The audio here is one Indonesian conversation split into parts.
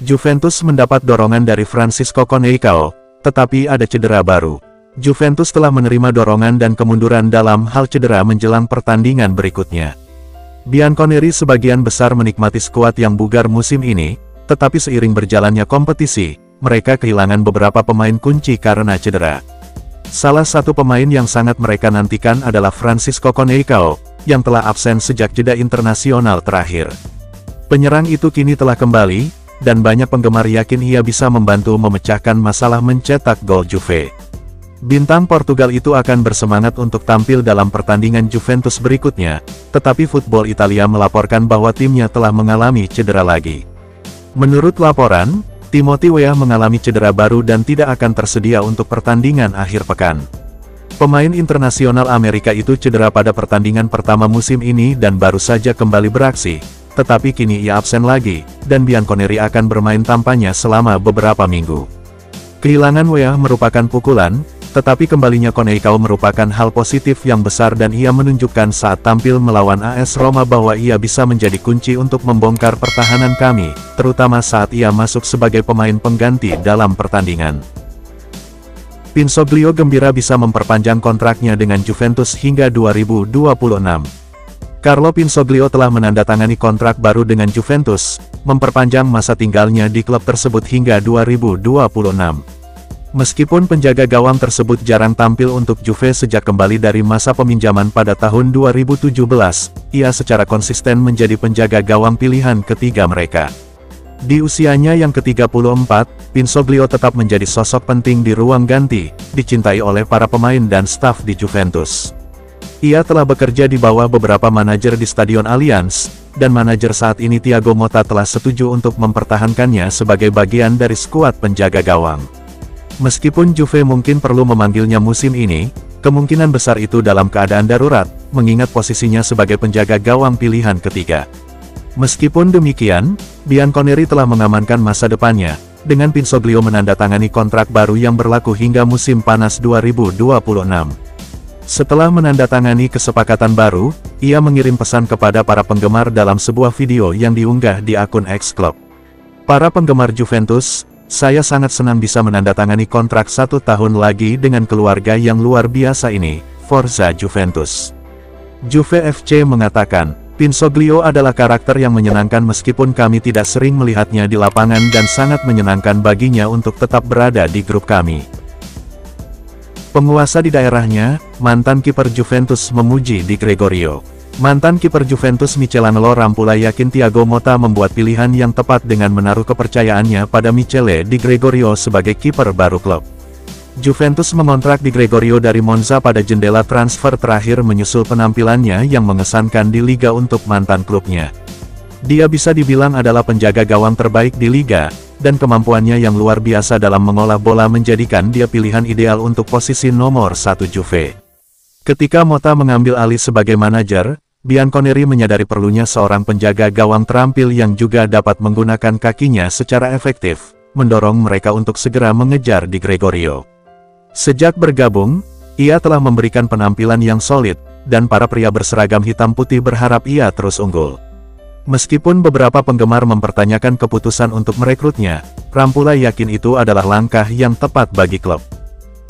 Juventus mendapat dorongan dari Francisco Conceição, tetapi ada cedera baru. Juventus telah menerima dorongan dan kemunduran dalam hal cedera menjelang pertandingan berikutnya. Bianconeri sebagian besar menikmati skuad yang bugar musim ini, tetapi seiring berjalannya kompetisi, mereka kehilangan beberapa pemain kunci karena cedera. Salah satu pemain yang sangat mereka nantikan adalah Francisco Conceição, yang telah absen sejak jeda internasional terakhir. Penyerang itu kini telah kembali, dan banyak penggemar yakin ia bisa membantu memecahkan masalah mencetak gol Juve. Bintang Portugal itu akan bersemangat untuk tampil dalam pertandingan Juventus berikutnya, tetapi Football Italia melaporkan bahwa timnya telah mengalami cedera lagi. Menurut laporan, Timothy Weah mengalami cedera baru dan tidak akan tersedia untuk pertandingan akhir pekan. Pemain internasional Amerika itu cedera pada pertandingan pertama musim ini dan baru saja kembali beraksi, tetapi kini ia absen lagi, dan Bianconeri akan bermain tanpanya selama beberapa minggu. Kehilangan Weah merupakan pukulan, tetapi kembalinya Conceição merupakan hal positif yang besar dan ia menunjukkan saat tampil melawan AS Roma bahwa ia bisa menjadi kunci untuk membongkar pertahanan kami, terutama saat ia masuk sebagai pemain pengganti dalam pertandingan. Pinsoglio gembira bisa memperpanjang kontraknya dengan Juventus hingga 2026. Carlo Pinsoglio telah menandatangani kontrak baru dengan Juventus, memperpanjang masa tinggalnya di klub tersebut hingga 2026. Meskipun penjaga gawang tersebut jarang tampil untuk Juve sejak kembali dari masa peminjaman pada tahun 2017, ia secara konsisten menjadi penjaga gawang pilihan ketiga mereka. Di usianya yang ke-34, Pinsoglio tetap menjadi sosok penting di ruang ganti, dicintai oleh para pemain dan staf di Juventus. Ia telah bekerja di bawah beberapa manajer di Stadion Allianz, dan manajer saat ini Thiago Motta telah setuju untuk mempertahankannya sebagai bagian dari skuad penjaga gawang. Meskipun Juve mungkin perlu memanggilnya musim ini, kemungkinan besar itu dalam keadaan darurat, mengingat posisinya sebagai penjaga gawang pilihan ketiga. Meskipun demikian, Bianconeri telah mengamankan masa depannya, dengan Pinsoglio menandatangani kontrak baru yang berlaku hingga musim panas 2026. Setelah menandatangani kesepakatan baru, ia mengirim pesan kepada para penggemar dalam sebuah video yang diunggah di akun X Club. Para penggemar Juventus, saya sangat senang bisa menandatangani kontrak 1 tahun lagi dengan keluarga yang luar biasa ini, Forza Juventus. Juve FC mengatakan, Pinsoglio adalah karakter yang menyenangkan meskipun kami tidak sering melihatnya di lapangan dan sangat menyenangkan baginya untuk tetap berada di grup kami. Penguasa di daerahnya, mantan kiper Juventus memuji Di Gregorio. Mantan kiper Juventus Michelangelo Rampula yakin Thiago Motta membuat pilihan yang tepat dengan menaruh kepercayaannya pada Michele Di Gregorio sebagai kiper baru klub. Juventus mengontrak Di Gregorio dari Monza pada jendela transfer terakhir menyusul penampilannya yang mengesankan di liga untuk mantan klubnya. Dia bisa dibilang adalah penjaga gawang terbaik di liga, dan kemampuannya yang luar biasa dalam mengolah bola menjadikan dia pilihan ideal untuk posisi nomor 1 Juve. Ketika Motta mengambil alih sebagai manajer, Bianconeri menyadari perlunya seorang penjaga gawang terampil yang juga dapat menggunakan kakinya secara efektif, mendorong mereka untuk segera mengejar Di Gregorio. Sejak bergabung, ia telah memberikan penampilan yang solid, dan para pria berseragam hitam putih berharap ia terus unggul. Meskipun beberapa penggemar mempertanyakan keputusan untuk merekrutnya, Rampula yakin itu adalah langkah yang tepat bagi klub.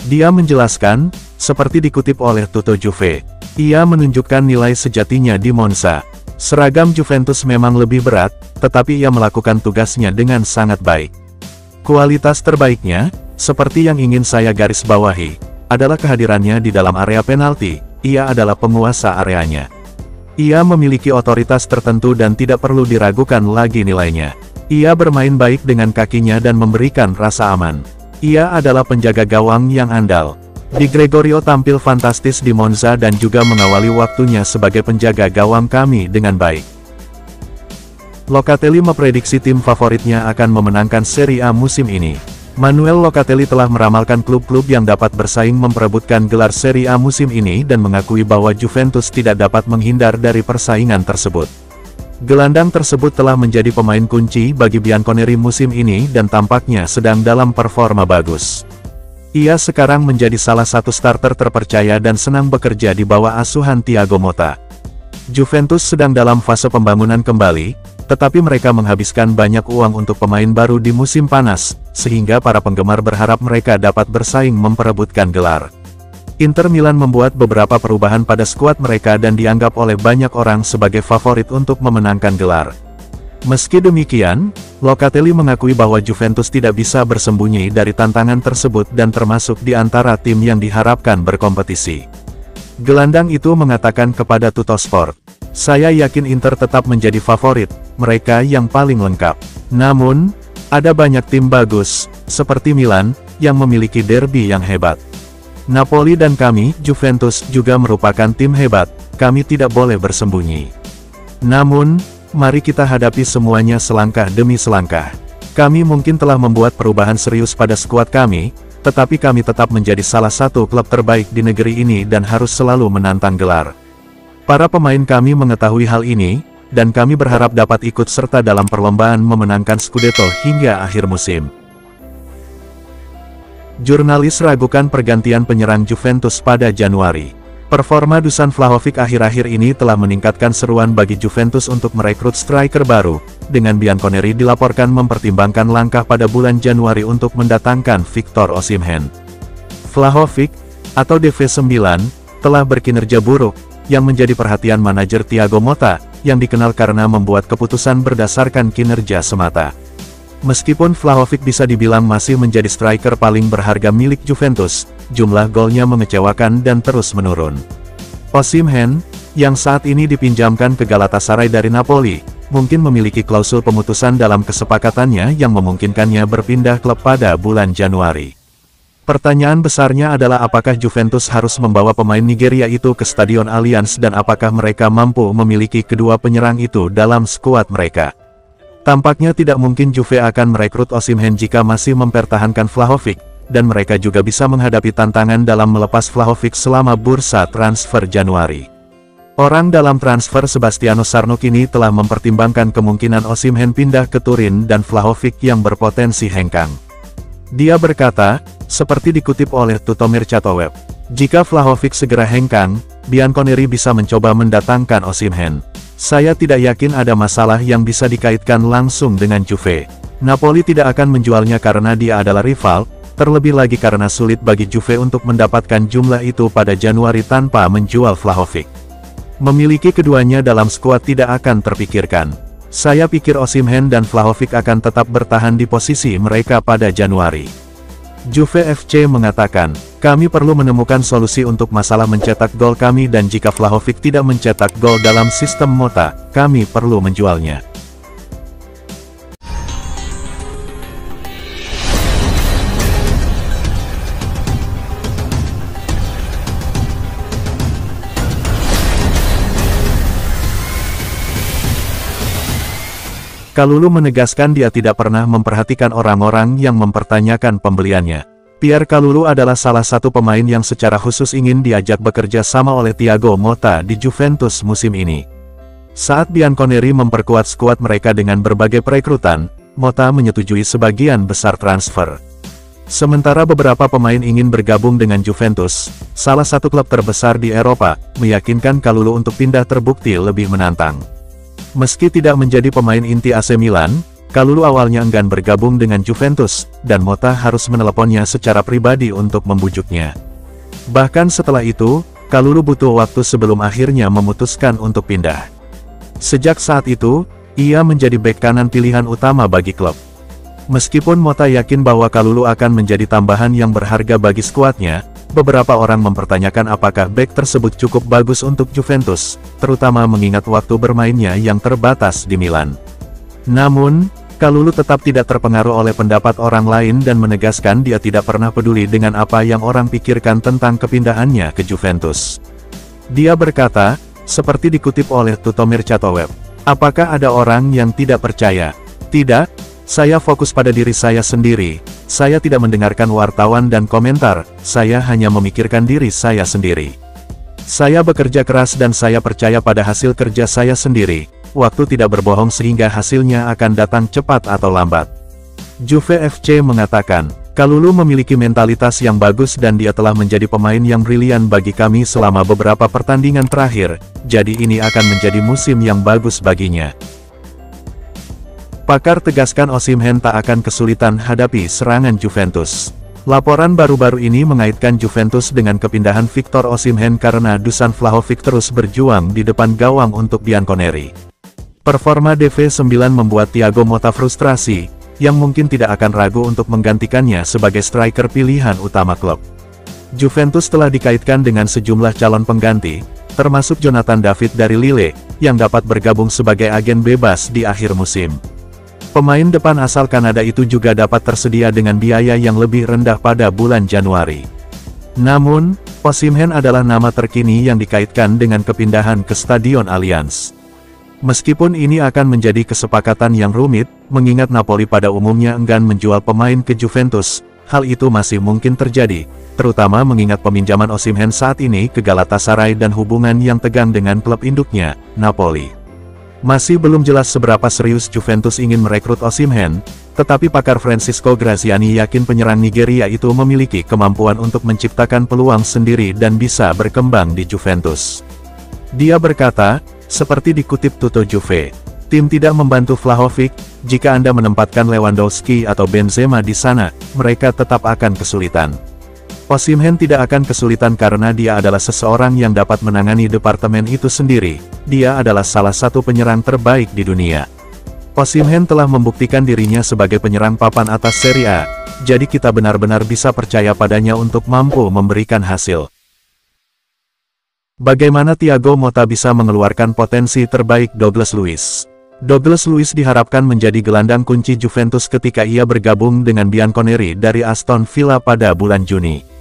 Dia menjelaskan, seperti dikutip oleh Tutto Juve, ia menunjukkan nilai sejatinya di Monza. Seragam Juventus memang lebih berat, tetapi ia melakukan tugasnya dengan sangat baik. Kualitas terbaiknya, seperti yang ingin saya garis bawahi, adalah kehadirannya di dalam area penalti. Ia adalah penguasa areanya. Ia memiliki otoritas tertentu dan tidak perlu diragukan lagi nilainya. Ia bermain baik dengan kakinya dan memberikan rasa aman. Ia adalah penjaga gawang yang andal. Di Gregorio tampil fantastis di Monza dan juga mengawali waktunya sebagai penjaga gawang kami dengan baik. Locatelli memprediksi tim favoritnya akan memenangkan Serie A musim ini. Manuel Locatelli telah meramalkan klub-klub yang dapat bersaing memperebutkan gelar Serie A musim ini dan mengakui bahwa Juventus tidak dapat menghindar dari persaingan tersebut. Gelandang tersebut telah menjadi pemain kunci bagi Bianconeri musim ini dan tampaknya sedang dalam performa bagus. Ia sekarang menjadi salah satu starter terpercaya dan senang bekerja di bawah asuhan Thiago Motta. Juventus sedang dalam fase pembangunan kembali, Tetapi mereka menghabiskan banyak uang untuk pemain baru di musim panas, sehingga para penggemar berharap mereka dapat bersaing memperebutkan gelar. Inter Milan membuat beberapa perubahan pada skuad mereka dan dianggap oleh banyak orang sebagai favorit untuk memenangkan gelar. Meski demikian, Locatelli mengakui bahwa Juventus tidak bisa bersembunyi dari tantangan tersebut dan termasuk di antara tim yang diharapkan berkompetisi. Gelandang itu mengatakan kepada Tuttosport, "Saya yakin Inter tetap menjadi favorit, mereka yang paling lengkap. Namun, ada banyak tim bagus, seperti Milan, yang memiliki derby yang hebat. Napoli dan kami, Juventus, juga merupakan tim hebat, kami tidak boleh bersembunyi. Namun, mari kita hadapi semuanya selangkah demi selangkah. Kami mungkin telah membuat perubahan serius pada skuad kami, tetapi kami tetap menjadi salah satu klub terbaik di negeri ini dan harus selalu menantang gelar. Para pemain kami mengetahui hal ini, dan kami berharap dapat ikut serta dalam perlombaan memenangkan Scudetto hingga akhir musim." Jurnalis ragukan pergantian penyerang Juventus pada Januari. Performa Dusan Vlahovic akhir-akhir ini telah meningkatkan seruan bagi Juventus untuk merekrut striker baru, dengan Bianconeri dilaporkan mempertimbangkan langkah pada bulan Januari untuk mendatangkan Victor Osimhen. Vlahovic, atau DV9, telah berkinerja buruk, yang menjadi perhatian manajer Thiago Motta, yang dikenal karena membuat keputusan berdasarkan kinerja semata. Meskipun Vlahovic bisa dibilang masih menjadi striker paling berharga milik Juventus, jumlah golnya mengecewakan dan terus menurun. Osimhen, yang saat ini dipinjamkan ke Galatasaray dari Napoli, mungkin memiliki klausul pemutusan dalam kesepakatannya yang memungkinkannya berpindah klub pada bulan Januari. Pertanyaan besarnya adalah apakah Juventus harus membawa pemain Nigeria itu ke Stadion Allianz dan apakah mereka mampu memiliki kedua penyerang itu dalam skuad mereka. Tampaknya tidak mungkin Juve akan merekrut Osimhen jika masih mempertahankan Vlahovic, dan mereka juga bisa menghadapi tantangan dalam melepas Vlahovic selama bursa transfer Januari. Orang dalam transfer Sebastiano Sarno kini telah mempertimbangkan kemungkinan Osimhen pindah ke Turin dan Vlahovic yang berpotensi hengkang. Dia berkata, seperti dikutip oleh Tuttomercato Web, "Jika Vlahovic segera hengkang, Bianconeri bisa mencoba mendatangkan Osimhen. Saya tidak yakin ada masalah yang bisa dikaitkan langsung dengan Juve. Napoli tidak akan menjualnya karena dia adalah rival, terlebih lagi karena sulit bagi Juve untuk mendapatkan jumlah itu pada Januari tanpa menjual Vlahovic. Memiliki keduanya dalam skuad tidak akan terpikirkan. Saya pikir Osimhen dan Vlahovic akan tetap bertahan di posisi mereka pada Januari." Juve FC mengatakan, "Kami perlu menemukan solusi untuk masalah mencetak gol kami dan jika Vlahovic tidak mencetak gol dalam sistem Motta, kami perlu menjualnya." Kalulu menegaskan dia tidak pernah memperhatikan orang-orang yang mempertanyakan pembeliannya. Pierre Kalulu adalah salah satu pemain yang secara khusus ingin diajak bekerja sama oleh Thiago Motta di Juventus musim ini. Saat Bianconeri memperkuat skuad mereka dengan berbagai perekrutan, Motta menyetujui sebagian besar transfer. Sementara beberapa pemain ingin bergabung dengan Juventus, salah satu klub terbesar di Eropa, meyakinkan Kalulu untuk pindah terbukti lebih menantang. Meski tidak menjadi pemain inti AC Milan, Kalulu awalnya enggan bergabung dengan Juventus, dan Motta harus meneleponnya secara pribadi untuk membujuknya. Bahkan setelah itu, Kalulu butuh waktu sebelum akhirnya memutuskan untuk pindah. Sejak saat itu, ia menjadi bek kanan pilihan utama bagi klub. Meskipun Motta yakin bahwa Kalulu akan menjadi tambahan yang berharga bagi skuadnya, beberapa orang mempertanyakan apakah bek tersebut cukup bagus untuk Juventus, terutama mengingat waktu bermainnya yang terbatas di Milan. Namun, Kalulu tetap tidak terpengaruh oleh pendapat orang lain dan menegaskan dia tidak pernah peduli dengan apa yang orang pikirkan tentang kepindahannya ke Juventus. Dia berkata, seperti dikutip oleh Tuttomercato Web, "Apakah ada orang yang tidak percaya? Tidak, saya fokus pada diri saya sendiri. Saya tidak mendengarkan wartawan dan komentar, saya hanya memikirkan diri saya sendiri. Saya bekerja keras dan saya percaya pada hasil kerja saya sendiri. Waktu tidak berbohong sehingga hasilnya akan datang cepat atau lambat." Juve FC mengatakan, "Kalulu memiliki mentalitas yang bagus dan dia telah menjadi pemain yang brilian bagi kami selama beberapa pertandingan terakhir, jadi ini akan menjadi musim yang bagus baginya." Pakar tegaskan Osimhen tak akan kesulitan hadapi serangan Juventus. Laporan baru-baru ini mengaitkan Juventus dengan kepindahan Victor Osimhen karena Dusan Vlahovic terus berjuang di depan gawang untuk Bianconeri. Performa DV9 membuat Thiago Motta frustrasi, yang mungkin tidak akan ragu untuk menggantikannya sebagai striker pilihan utama klub. Juventus telah dikaitkan dengan sejumlah calon pengganti, termasuk Jonathan David dari Lille, yang dapat bergabung sebagai agen bebas di akhir musim. Pemain depan asal Kanada itu juga dapat tersedia dengan biaya yang lebih rendah pada bulan Januari. Namun, Osimhen adalah nama terkini yang dikaitkan dengan kepindahan ke Stadion Allianz. Meskipun ini akan menjadi kesepakatan yang rumit, mengingat Napoli pada umumnya enggan menjual pemain ke Juventus, hal itu masih mungkin terjadi, terutama mengingat peminjaman Osimhen saat ini ke Galatasaray dan hubungan yang tegang dengan klub induknya, Napoli. Masih belum jelas seberapa serius Juventus ingin merekrut Osimhen, tetapi pakar Francisco Graziani yakin penyerang Nigeria itu memiliki kemampuan untuk menciptakan peluang sendiri dan bisa berkembang di Juventus. Dia berkata, seperti dikutip Tutto Juve, tim tidak membantu Vlahovic, jika Anda menempatkan Lewandowski atau Benzema di sana, mereka tetap akan kesulitan. Osimhen tidak akan kesulitan karena dia adalah seseorang yang dapat menangani departemen itu sendiri. Dia adalah salah satu penyerang terbaik di dunia. Osimhen telah membuktikan dirinya sebagai penyerang papan atas Serie A, jadi kita benar-benar bisa percaya padanya untuk mampu memberikan hasil. Bagaimana Thiago Motta bisa mengeluarkan potensi terbaik Douglas Luiz? Douglas Luiz diharapkan menjadi gelandang kunci Juventus ketika ia bergabung dengan Bianconeri dari Aston Villa pada bulan Juni.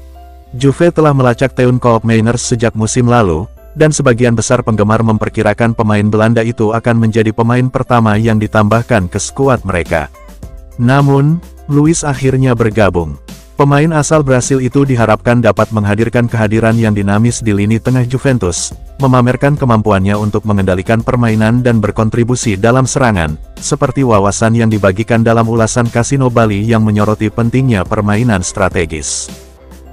Juve telah melacak Teun Koopmeiners sejak musim lalu, dan sebagian besar penggemar memperkirakan pemain Belanda itu akan menjadi pemain pertama yang ditambahkan ke skuad mereka. Namun, Luiz akhirnya bergabung. Pemain asal Brasil itu diharapkan dapat menghadirkan kehadiran yang dinamis di lini tengah Juventus, memamerkan kemampuannya untuk mengendalikan permainan dan berkontribusi dalam serangan, seperti wawasan yang dibagikan dalam ulasan Kasino Bali yang menyoroti pentingnya permainan strategis.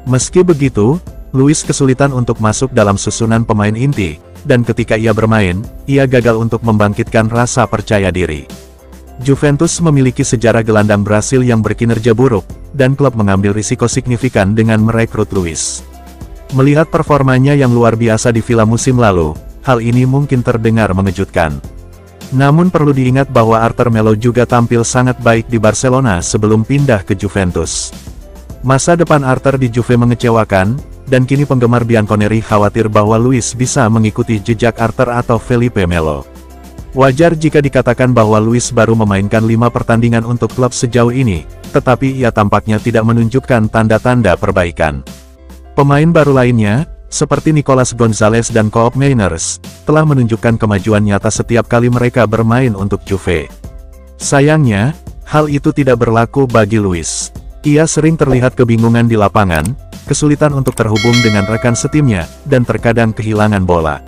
Meski begitu, Luiz kesulitan untuk masuk dalam susunan pemain inti, dan ketika ia bermain, ia gagal untuk membangkitkan rasa percaya diri. Juventus memiliki sejarah gelandang Brasil yang berkinerja buruk, dan klub mengambil risiko signifikan dengan merekrut Luiz. Melihat performanya yang luar biasa di Villa musim lalu, hal ini mungkin terdengar mengejutkan. Namun perlu diingat bahwa Arthur Melo juga tampil sangat baik di Barcelona sebelum pindah ke Juventus. Masa depan Arthur di Juve mengecewakan, dan kini penggemar Bianconeri khawatir bahwa Luiz bisa mengikuti jejak Arthur atau Felipe Melo. Wajar jika dikatakan bahwa Luiz baru memainkan 5 pertandingan untuk klub sejauh ini, tetapi ia tampaknya tidak menunjukkan tanda-tanda perbaikan. Pemain baru lainnya, seperti Nicolas Gonzalez dan Koopmeiners, telah menunjukkan kemajuan nyata setiap kali mereka bermain untuk Juve. Sayangnya, hal itu tidak berlaku bagi Luiz. Ia sering terlihat kebingungan di lapangan, kesulitan untuk terhubung dengan rekan setimnya, dan terkadang kehilangan bola.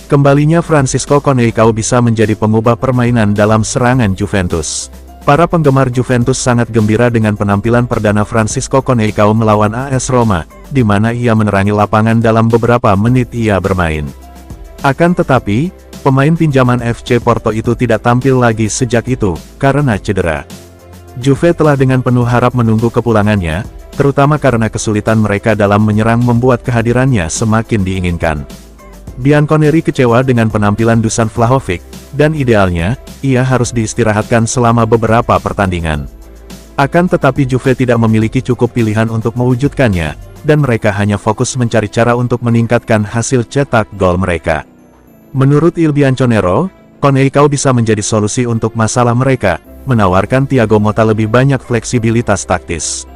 Kembalinya Francisco Conceicao bisa menjadi pengubah permainan dalam serangan Juventus. Para penggemar Juventus sangat gembira dengan penampilan perdana Francisco Conceicao melawan AS Roma, di mana ia menerangi lapangan dalam beberapa menit ia bermain. Akan tetapi, pemain pinjaman FC Porto itu tidak tampil lagi sejak itu, karena cedera. Juve telah dengan penuh harap menunggu kepulangannya, terutama karena kesulitan mereka dalam menyerang membuat kehadirannya semakin diinginkan. Bianconeri kecewa dengan penampilan Dusan Vlahovic, dan idealnya, ia harus diistirahatkan selama beberapa pertandingan. Akan tetapi Juve tidak memiliki cukup pilihan untuk mewujudkannya, dan mereka hanya fokus mencari cara untuk meningkatkan hasil cetak gol mereka. Menurut Il Bianconero, Conceicao bisa menjadi solusi untuk masalah mereka, menawarkan Thiago Motta lebih banyak fleksibilitas taktis.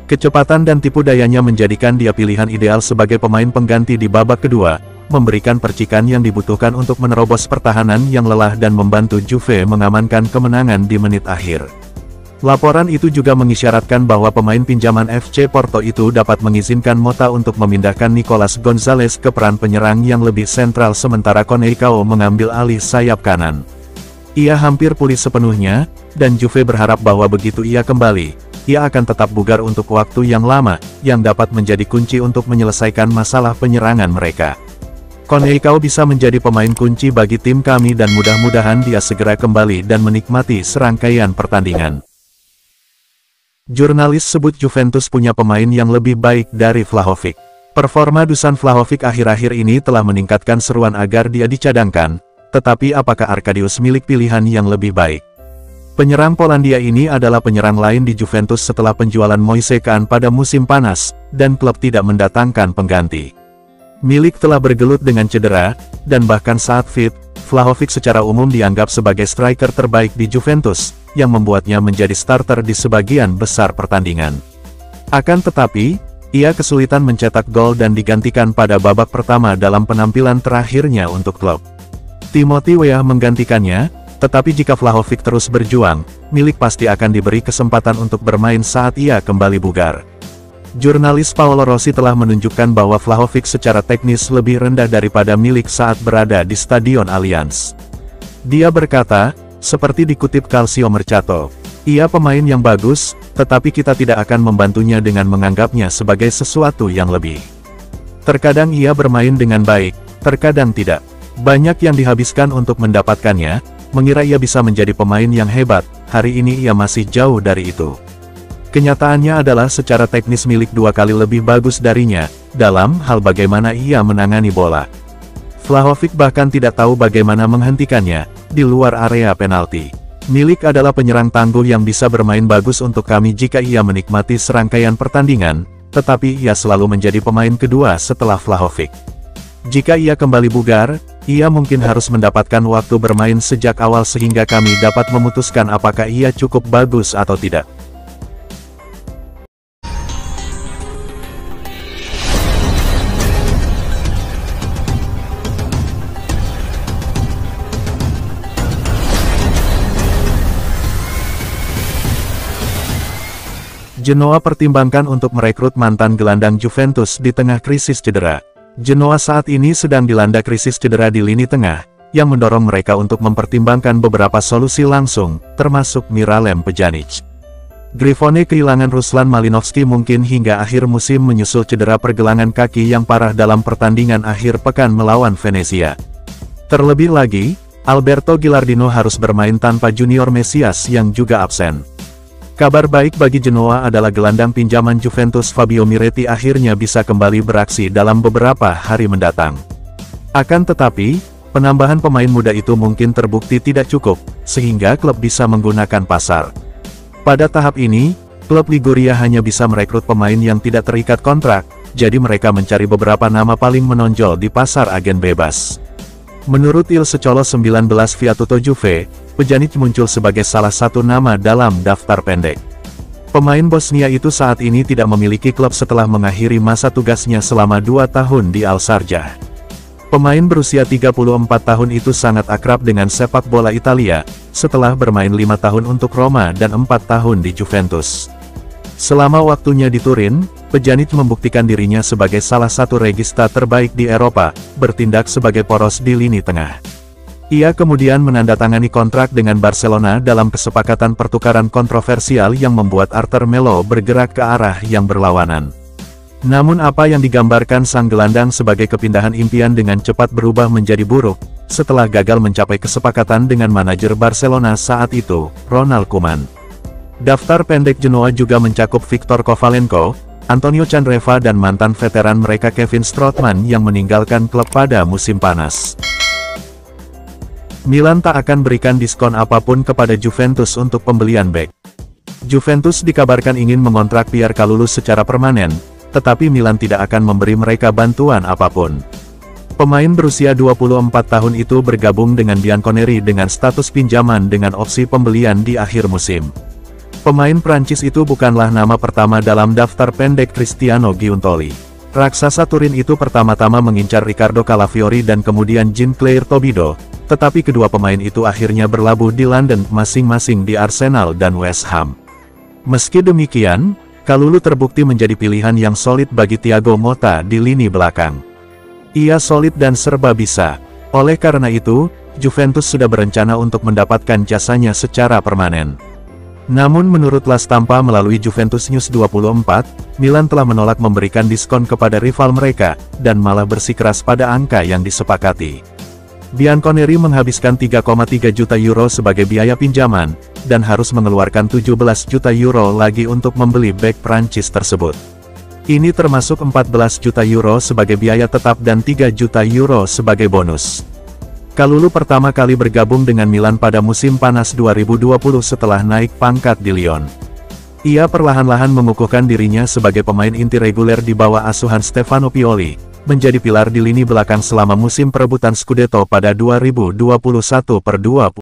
Kecepatan dan tipu dayanya menjadikan dia pilihan ideal sebagai pemain pengganti di babak kedua, memberikan percikan yang dibutuhkan untuk menerobos pertahanan yang lelah dan membantu Juve mengamankan kemenangan di menit akhir. Laporan itu juga mengisyaratkan bahwa pemain pinjaman FC Porto itu dapat mengizinkan Motta untuk memindahkan Nicolas Gonzalez ke peran penyerang yang lebih sentral sementara Conceicao mengambil alih sayap kanan. Ia hampir pulih sepenuhnya, dan Juve berharap bahwa begitu ia kembali, ia akan tetap bugar untuk waktu yang lama, yang dapat menjadi kunci untuk menyelesaikan masalah penyerangan mereka. Koneikao bisa menjadi pemain kunci bagi tim kami dan mudah-mudahan dia segera kembali dan menikmati serangkaian pertandingan. Jurnalis sebut Juventus punya pemain yang lebih baik dari Vlahovic. Performa Dusan Vlahovic akhir-akhir ini telah meningkatkan seruan agar dia dicadangkan, tetapi apakah Arkadius milik pilihan yang lebih baik? Penyerang Polandia ini adalah penyerang lain di Juventus setelah penjualan Moise Kean pada musim panas, dan klub tidak mendatangkan pengganti. Milik telah bergelut dengan cedera, dan bahkan saat fit, Vlahovic secara umum dianggap sebagai striker terbaik di Juventus, yang membuatnya menjadi starter di sebagian besar pertandingan. Akan tetapi, ia kesulitan mencetak gol dan digantikan pada babak pertama dalam penampilan terakhirnya untuk klub. Timothy Weah menggantikannya, tetapi jika Vlahovic terus berjuang, Milik pasti akan diberi kesempatan untuk bermain saat ia kembali bugar. Jurnalis Paolo Rossi telah menunjukkan bahwa Vlahovic secara teknis lebih rendah daripada Milik saat berada di Stadion Allianz. Dia berkata, seperti dikutip Calcio Mercato, ia pemain yang bagus, tetapi kita tidak akan membantunya dengan menganggapnya sebagai sesuatu yang lebih. Terkadang ia bermain dengan baik, terkadang tidak. Banyak yang dihabiskan untuk mendapatkannya, mengira ia bisa menjadi pemain yang hebat, hari ini ia masih jauh dari itu. Kenyataannya adalah secara teknis Milik 2 kali lebih bagus darinya, dalam hal bagaimana ia menangani bola. Vlahovic bahkan tidak tahu bagaimana menghentikannya, di luar area penalti. Milik adalah penyerang tangguh yang bisa bermain bagus untuk kami jika ia menikmati serangkaian pertandingan, tetapi ia selalu menjadi pemain kedua setelah Vlahovic. Jika ia kembali bugar, ia mungkin harus mendapatkan waktu bermain sejak awal sehingga kami dapat memutuskan apakah ia cukup bagus atau tidak. Genoa pertimbangkan untuk merekrut mantan gelandang Juventus di tengah krisis cedera. Genoa saat ini sedang dilanda krisis cedera di lini tengah, yang mendorong mereka untuk mempertimbangkan beberapa solusi langsung, termasuk Miralem Pjanic. Grifone kehilangan Ruslan Malinovski mungkin hingga akhir musim menyusul cedera pergelangan kaki yang parah dalam pertandingan akhir pekan melawan Venezia. Terlebih lagi, Alberto Gilardino harus bermain tanpa Junior Mesias yang juga absen. Kabar baik bagi Genoa adalah gelandang pinjaman Juventus Fabio Miretti akhirnya bisa kembali beraksi dalam beberapa hari mendatang. Akan tetapi, penambahan pemain muda itu mungkin terbukti tidak cukup, sehingga klub bisa menggunakan pasar. Pada tahap ini, klub Liguria hanya bisa merekrut pemain yang tidak terikat kontrak, jadi mereka mencari beberapa nama paling menonjol di pasar agen bebas. Menurut Il Secolo 19 via Tutto Juve, Pjanic muncul sebagai salah satu nama dalam daftar pendek. Pemain Bosnia itu saat ini tidak memiliki klub setelah mengakhiri masa tugasnya selama 2 tahun di Al-Sharjah. Pemain berusia 34 tahun itu sangat akrab dengan sepak bola Italia, setelah bermain 5 tahun untuk Roma dan 4 tahun di Juventus. Selama waktunya di Turin, Pjanic membuktikan dirinya sebagai salah satu regista terbaik di Eropa, bertindak sebagai poros di lini tengah. Ia kemudian menandatangani kontrak dengan Barcelona dalam kesepakatan pertukaran kontroversial yang membuat Arthur Melo bergerak ke arah yang berlawanan. Namun apa yang digambarkan sang gelandang sebagai kepindahan impian dengan cepat berubah menjadi buruk, setelah gagal mencapai kesepakatan dengan manajer Barcelona saat itu, Ronald Koeman. Daftar pendek Genoa juga mencakup Viktor Kovalenko, Antonio Candreva dan mantan veteran mereka Kevin Strootman yang meninggalkan klub pada musim panas. Milan tak akan berikan diskon apapun kepada Juventus untuk pembelian bek. Juventus dikabarkan ingin mengontrak Pierre Kalulu secara permanen, tetapi Milan tidak akan memberi mereka bantuan apapun. Pemain berusia 24 tahun itu bergabung dengan Bianconeri dengan status pinjaman dengan opsi pembelian di akhir musim. Pemain Prancis itu bukanlah nama pertama dalam daftar pendek Cristiano Giuntoli. Raksasa Turin itu pertama-tama mengincar Riccardo Calafiori dan kemudian Jean-Claire Todibo, tetapi kedua pemain itu akhirnya berlabuh di London masing-masing di Arsenal dan West Ham. Meski demikian, Kalulu terbukti menjadi pilihan yang solid bagi Thiago Motta di lini belakang. Ia solid dan serba bisa. Oleh karena itu, Juventus sudah berencana untuk mendapatkan jasanya secara permanen. Namun menurut La Stampa melalui Juventus News 24, Milan telah menolak memberikan diskon kepada rival mereka, dan malah bersikeras pada angka yang disepakati. Bianconeri menghabiskan 3,3 juta euro sebagai biaya pinjaman, dan harus mengeluarkan 17 juta euro lagi untuk membeli bek Prancis tersebut. Ini termasuk 14 juta euro sebagai biaya tetap dan 3 juta euro sebagai bonus. Kalulu pertama kali bergabung dengan Milan pada musim panas 2020 setelah naik pangkat di Lyon. Ia perlahan-lahan mengukuhkan dirinya sebagai pemain inti reguler di bawah asuhan Stefano Pioli, menjadi pilar di lini belakang selama musim perebutan Scudetto pada 2021-20.